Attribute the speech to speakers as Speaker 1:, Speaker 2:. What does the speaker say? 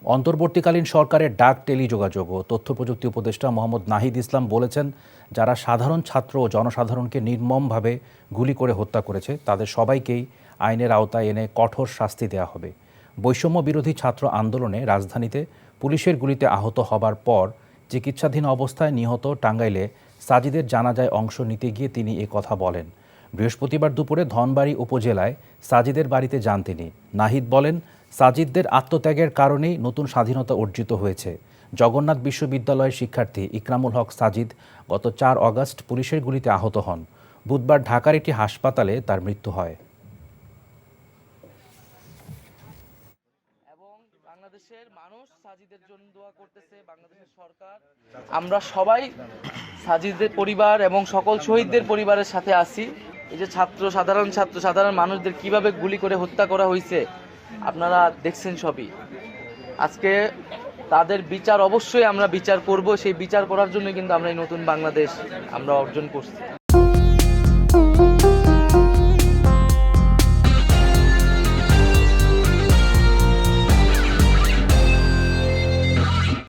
Speaker 1: অন্তর্বর্তীকালীন সরকারের ডাক টেলিযোগাযোগ ও তথ্য প্রযুক্তি উপদেষ্টা মোহাম্মদ নাহিদ ইসলাম বলেছেন, যারা সাধারণ ছাত্র ও জনসাধারণকে নির্মমভাবে গুলি করে হত্যা করেছে তাদের সবাইকেই আইনের আওতায় এনে কঠোর শাস্তি দেওয়া হবে। বৈষম্য বিরোধী ছাত্র আন্দোলনে রাজধানীতে পুলিশের গুলিতে আহত হবার পর চিকিৎসাধীন অবস্থায় নিহত টাঙ্গাইলে সাজিদের জানাজায় অংশ নিতে গিয়ে তিনি এ কথা বলেন। বৃহস্পতিবার দুপুরে ধনবাড়ী উপজেলায় সাজিদের বাড়িতে যান তিনি। নাহিদ বলেন, সাজিদদের আত্মত্যাগের কারণেই নতুন স্বাধীনতা অর্জিত হয়েছে। জগন্নাথ বিশ্ববিদ্যালয়ের শিক্ষার্থী ইকরামুল হক সাজিদ গত ৪ আগস্ট পুলিশের গুলিতে আহত হন। বুধবার ঢাকার একটি হাসপাতালে তার মৃত্যু হয়।
Speaker 2: বাংলাদেশের মানুষ সাজিদের জন্য দোয়া করতেছে, বাংলাদেশের সরকার, আমরা সবাই সাজিদের পরিবার এবং সকল শহীদদের পরিবারের সাথে আছি। এই যে সাধারণ মানুষদের কিভাবে গুলি করে হত্যা করা হয়েছে আপনারা দেখছেন সবই। আজকে তাদের বিচার অবশ্যই আমরা বিচার করব, সেই বিচার করার জন্য কিন্তু আমরা এই নতুন বাংলাদেশ আমরা অর্জন করছি।